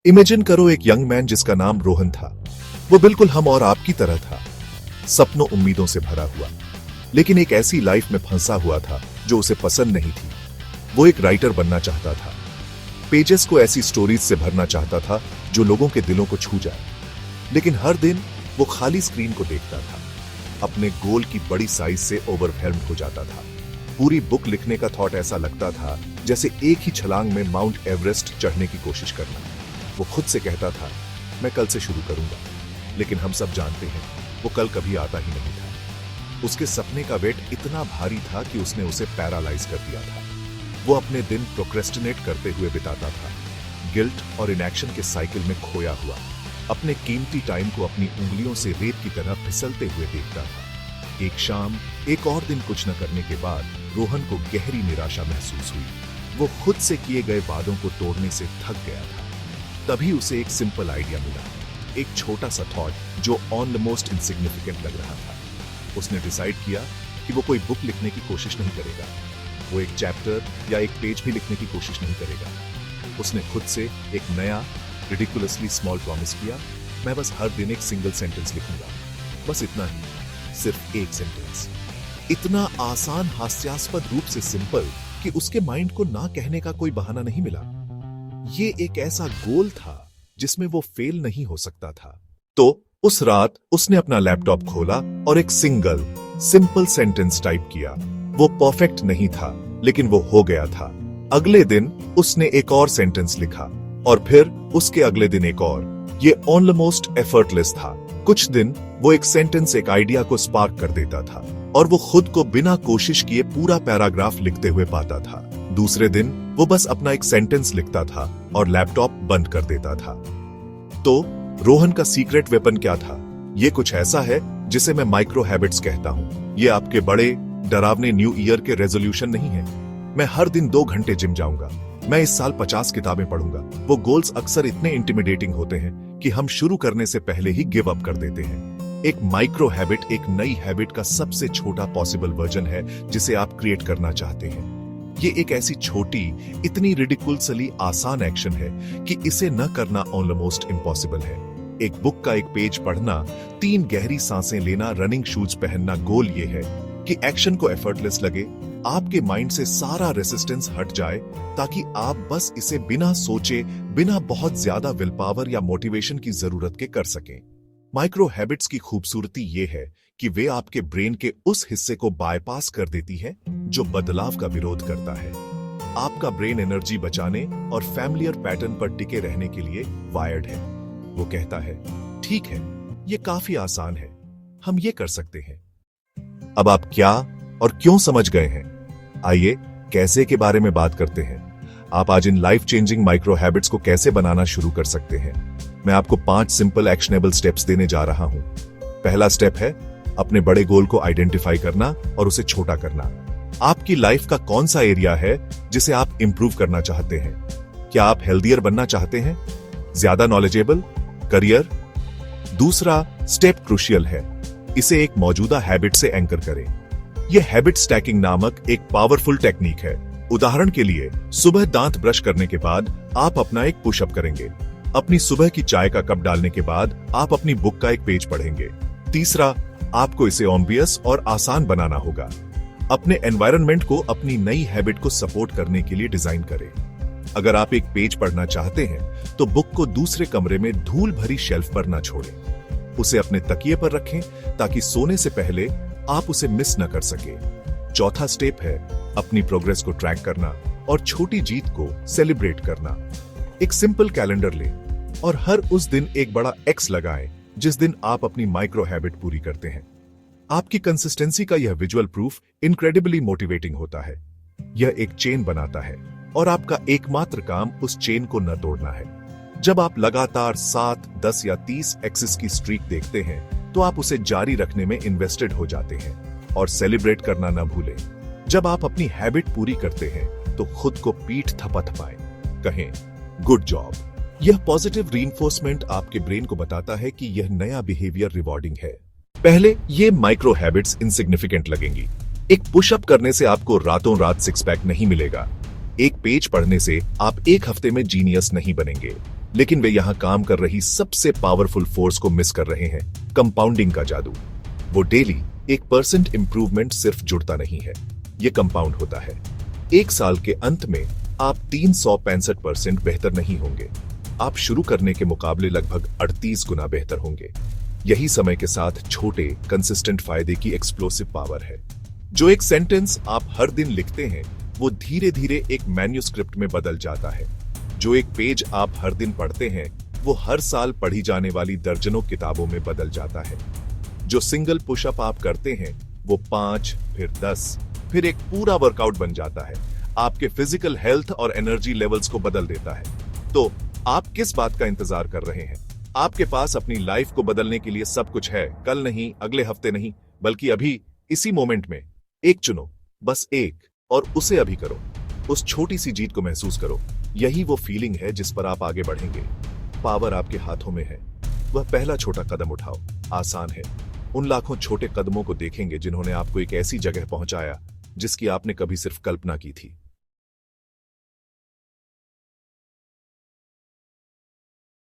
Imagine करो एक young man जिसका नाम रोहन था। वो बिल्कुल हम और आपकी तरह था, सपनों उम्मीदों से भरा हुआ, लेकिन एक ऐसी लाइफ में फंसा हुआ था जो उसे पसंद नहीं थी। वो एक राइटर बनना चाहता था, पेजेस को ऐसी स्टोरीज से भरना चाहता था जो लोगों के दिलों को छू जाए। लेकिन हर दिन वो खाली स्क्रीन को देखता था, अपने गोल की बड़ी साइज से ओवरवेल्म्ड हो जाता था। पूरी बुक लिखने का थॉट ऐसा लगता था जैसे एक ही छलांग में माउंट एवरेस्ट चढ़ने की कोशिश करना। वो खुद से कहता था, मैं कल से शुरू करूंगा, लेकिन हम सब जानते हैं वो कल कभी आता ही नहीं था। उसके सपने का वेट इतना भारी था कि उसने उसे पैरालाइज कर दिया था। वो अपने दिन प्रोक्रेस्टिनेट करते हुए बिताता था, गिल्ट और इनएक्शन के साइकिल में खोया हुआ, अपने कीमती टाइम को अपनी उंगलियों से रेत की तरह फिसलते हुए देखता था। एक शाम, एक और दिन कुछ न करने के बाद रोहन को गहरी निराशा महसूस हुई। वो खुद से किए गए वादों को तोड़ने से थक गया था। तभी उसे एक सिंपल आइडिया मिला, एक छोटा सा थॉट जो ऑलमोस्ट इनसिग्निफिकेंट लग रहा था। उसने डिसाइड किया कि वो कोई बुक लिखने की कोशिश नहीं करेगा, वो एक चैप्टर या एक पेज भी लिखने की कोशिश नहीं करेगा। उसने खुद से एक नया रिडिकुलसली स्मॉल प्रॉमिस किया, मैं बस हर दिन एक सिंगल सेंटेंस लिखूंगा, बस इतना ही, सिर्फ एक सेंटेंस। इतना आसान, हास्यास्पद रूप से सिंपल कि उसके माइंड को ना कहने का कोई बहाना नहीं मिला। ये एक ऐसा गोल था जिसमें वो फेल नहीं हो सकता था। तो उस रात उसने अपना लैपटॉप खोला और एक सिंपल सेंटेंस टाइप किया। वो परफेक्ट नहीं था, लेकिन वो हो गया था। अगले दिन उसने एक और सेंटेंस लिखा और फिर उसके अगले दिन एक और। ये ऑलमोस्ट एफर्टलेस था। कुछ दिन वो एक सेंटेंस, एक आइडिया को स्पार्क कर देता था और वो खुद को बिना कोशिश किए पूरा पैराग्राफ लिखते हुए पाता था। दूसरे दिन वो बस अपना एक सेंटेंस लिखता था और लैपटॉप बंद कर देता था। तो रोहन का सीक्रेट वेपन क्या था? ये कुछ ऐसा है जिसे मैं माइक्रो हैबिट्स कहता हूं। ये आपके बड़े डरावने न्यू ईयर के रेजोल्यूशन नहीं है। मैं हर दिन 2 घंटे जिम जाऊंगा, मैं इस साल 50 किताबें पढ़ूंगा। वो गोल्स अक्सर इतने इंटिमिडेटिंग होते हैं कि हम शुरू करने से पहले ही गिव अप कर देते हैं। एक माइक्रो हैबिट एक नई हैबिट का सबसे छोटा पॉसिबल वर्जन है जिसे आप क्रिएट करना चाहते हैं। ये एक ऐसी छोटी, इतनी रिडिकुलसली आसान एक्शन है कि इसे न करना ऑलमोस्ट इम्पॉसिबल है। एक बुक का एक पेज पढ़ना, 3 गहरी सांसें लेना, रनिंग शूज पहनना। गोल ये है कि एक्शन को एफर्टलेस लगे, आपके माइंड से सारा रेसिस्टेंस हट जाए, ताकि आप बस इसे बिना सोचे, बिना बहुत ज्यादा विल पावर या मोटिवेशन की जरूरत के कर सकें। माइक्रो हैबिट्स की खूबसूरती ये है कि वे आपके ब्रेन के उस हिस्से को बायपास कर देती है जो बदलाव का विरोध करता है। आपका ब्रेन एनर्जी बचाने और फैमिलियर पैटर्न पर टिके रहने के लिए वायर्ड है। वो कहता है, ठीक है, ये काफी आसान है, हम ये कर सकते हैं। अब आप क्या और क्यों समझ गए हैं। आइए कैसे के बारे में बात करते हैं। आप आज in life changing micro habits को कैसे बनाना शुरू कर सकते हैं। मैं आपको 5 सिंपल एक्शनेबल स्टेप्स देने जा रहा हूं। पहला स्टेप है अपने बड़े गोल को आइडेंटिफाई करना और उसे छोटा करना। आपकी लाइफ का कौन सा एरिया है जिसे आप इंप्रूव करना चाहते हैं? क्या आप हेल्दियर बनना चाहते हैं, ज्यादा नॉलेजेबल, करियर? दूसरा स्टेप क्रूशियल है, इसे एक मौजूदा हैबिट से एंकर करें। यह हैबिट स्टैकिंग नामक एक पावरफुल टेक्निक है। उदाहरण के लिए, सुबह दांत ब्रश करने के बाद आप अपना एक पुशअप करेंगे। अपनी सुबह की चाय का कप डालने के बाद आप अपनी बुक का एक पेज पढ़ेंगे। तीसरा, आपको इसे ऑब्वियस और आसान बनाना होगा। अपने एनवायरनमेंट को अपनी नई हैबिट को सपोर्ट करने के लिए डिजाइन करें। अगर आप एक पेज पढ़ना चाहते हैं तो बुक को दूसरे कमरे में धूल भरी शेल्फ पर न छोड़ें। उसे अपने तकिए पर रखें ताकि सोने से पहले आप उसे मिस न कर सके। चौथा स्टेप है अपनी प्रोग्रेस को ट्रैक करना और छोटी जीत को सेलिब्रेट करना। एक सिंपल कैलेंडर लें और हर उस दिन एक बड़ा एक्स लगाएं जिस दिन आप अपनी माइक्रो हैबिट पूरी करते हैं। आपकी कंसिस्टेंसी का यह विजुअल प्रूफ इनक्रेडिबली मोटिवेटिंग होता है। यह एक चेन बनाता है और आपका एकमात्र काम उस चेन को न तोड़ना है। जब आप लगातार 7, 10 या 30 एक्सेस की स्ट्रीक देखते हैं तो आप उसे जारी रखने में इन्वेस्टेड हो जाते हैं। और सेलिब्रेट करना न भूलें। जब आप अपनी हैबिट पूरी करते हैं तो खुद को पीठ थपथपाएं, कहें गुड जॉब। यह पॉजिटिव रीइंफोर्समेंट आपके ब्रेन को बताता है कि यह नया बिहेवियर रिवॉर्डिंग है। पहले ये माइक्रो हैबिट्स इनसिग्निफिकेंट लगेंगी। एक पुशअप करने से आपको रातों रात 6 पैक नहीं मिलेगा। एक पेज पढ़ने से आप एक हफ्ते में जीनियस नहीं बनेंगे। लेकिन वे यहां काम कर रही सबसे पावरफुल फोर्स को मिस कर रहे हैं, कंपाउंडिंग का जादू। वो डेली 1% इंप्रूवमेंट सिर्फ जुड़ता नहीं है, ये कंपाउंड होता है। एक साल के अंत में आप 365% बेहतर नहीं होंगे, आप शुरू करने के मुकाबले लगभग 38 गुना बेहतर होंगे। यही समय के साथ छोटे कंसिस्टेंट फायदे की एक्सप्लोसिव पावर है। जो एक सेंटेंस आप हर दिन लिखते हैं वो धीरे धीरे एक मैन्युस्क्रिप्ट में बदल जाता है। जो एक पेज आप हर दिन पढ़ते हैं वो हर साल पढ़ी जाने वाली दर्जनों किताबों में बदल जाता है। जो सिंगल पुशअप आप करते हैं वो 5, फिर 10, फिर एक पूरा वर्कआउट बन जाता है। आपके फिजिकल हेल्थ और एनर्जी लेवल्स को बदल देता है। तो आप किस बात का इंतजार कर रहे हैं? आपके पास अपनी लाइफ को बदलने के लिए सब कुछ है। कल नहीं, अगले हफ्ते नहीं, बल्कि अभी इसी मोमेंट में एक चुनो, बस एक, और उसे अभी करो। उस छोटी सी जीत को महसूस करो। यही वो फीलिंग है जिस पर आप आगे बढ़ेंगे। पावर आपके हाथों में है। वह पहला छोटा कदम उठाओ। आसान है। उन लाखों छोटे कदमों को देखेंगे जिन्होंने आपको एक ऐसी जगह पहुंचाया जिसकी आपने कभी सिर्फ कल्पना की थी।